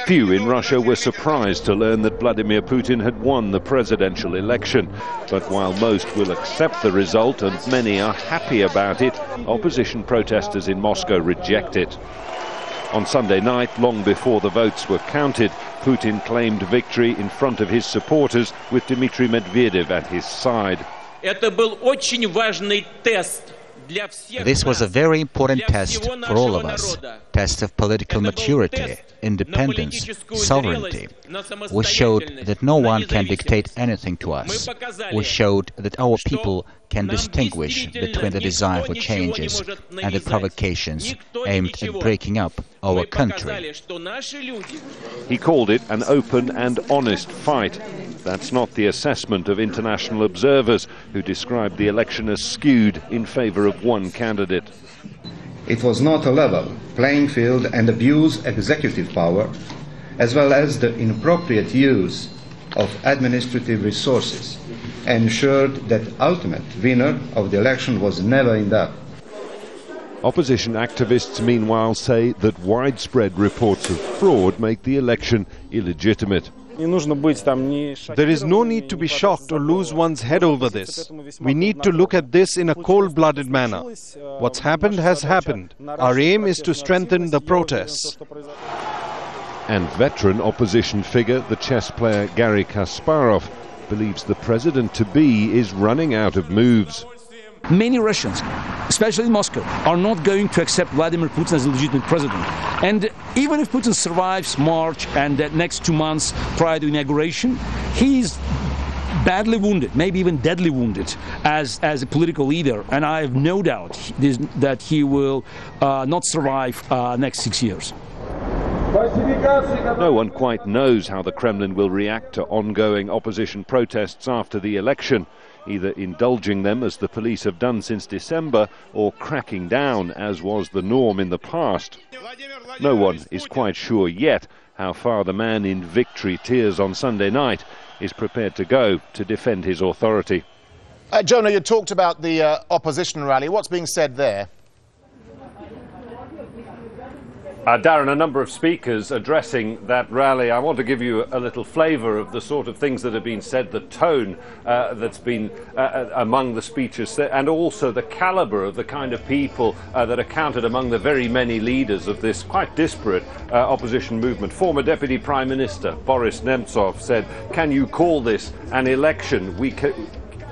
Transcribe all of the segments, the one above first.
Few in Russia were surprised to learn that Vladimir Putin had won the presidential election. But while most will accept the result and many are happy about it, opposition protesters in Moscow reject it. On Sunday night, long before the votes were counted, Putin claimed victory in front of his supporters with Dmitry Medvedev at his side. This was a very important test for all of us, test of political maturity, independence, sovereignty. We showed that no one can dictate anything to us. We showed that our people can distinguish between the desire for changes and the provocations aimed at breaking up our country. He called it an open and honest fight. That's not the assessment of international observers, who described the election as skewed in favour of one candidate. It was not a level playing field and abused executive power, as well as the inappropriate use of administrative resources, ensured that ultimate winner of the election was never in doubt. Opposition activists, meanwhile, say that widespread reports of fraud make the election illegitimate. There is no need to be shocked or lose one's head over this. We need to look at this in a cold-blooded manner. What's happened has happened. Our aim is to strengthen the protests. And veteran opposition figure, the chess player Garry Kasparov, believes the president-to-be is running out of moves. Many Russians, especially in Moscow, are not going to accept Vladimir Putin as a legitimate president. And even if Putin survives March and the next 2 months prior to inauguration, he's badly wounded, maybe even deadly wounded as a political leader. And I have no doubt that he will not survive next 6 years. No one quite knows how the Kremlin will react to ongoing opposition protests after the election, either indulging them as the police have done since December or cracking down as was the norm in the past. No one is quite sure yet how far the man in victory tears on Sunday night is prepared to go to defend his authority. Jonah, you talked about the opposition rally. What's being said there? Darren, a number of speakers addressing that rally. I want to give you a little flavour of the sort of things that have been said, the tone that's been among the speeches, and also the calibre of the kind of people that are counted among the very many leaders of this quite disparate opposition movement. Former Deputy Prime Minister Boris Nemtsov said, "Can you call this an election?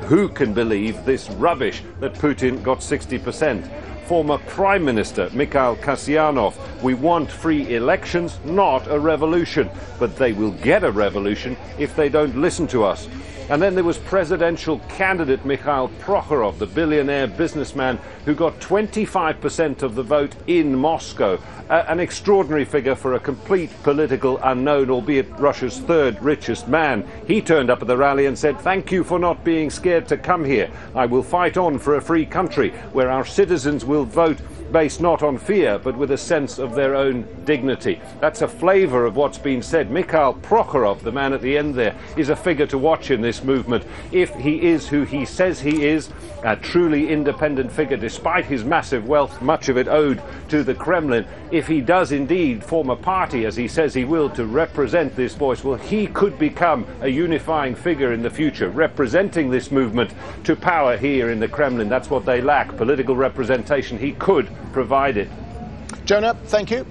Who can believe this rubbish that Putin got 60%? Former Prime Minister Mikhail Kasyanov, "We want free elections, not a revolution. But they will get a revolution if they don't listen to us." And then there was presidential candidate Mikhail Prokhorov, the billionaire businessman who got 25% of the vote in Moscow. An extraordinary figure for a complete political unknown, albeit Russia's third richest man. He turned up at the rally and said, "Thank you for not being scared to come here. I will fight on for a free country where our citizens will vote based not on fear, but with a sense of their own dignity." That's a flavour of what's been said. Mikhail Prokhorov, the man at the end there, is a figure to watch in this movement. If he is who he says he is, a truly independent figure, despite his massive wealth, much of it owed to the Kremlin, if he does indeed form a party, as he says he will, to represent this voice, well, he could become a unifying figure in the future, representing this movement to power here in the Kremlin. That's what they lack, political representation. He could provide it. Jonah, thank you.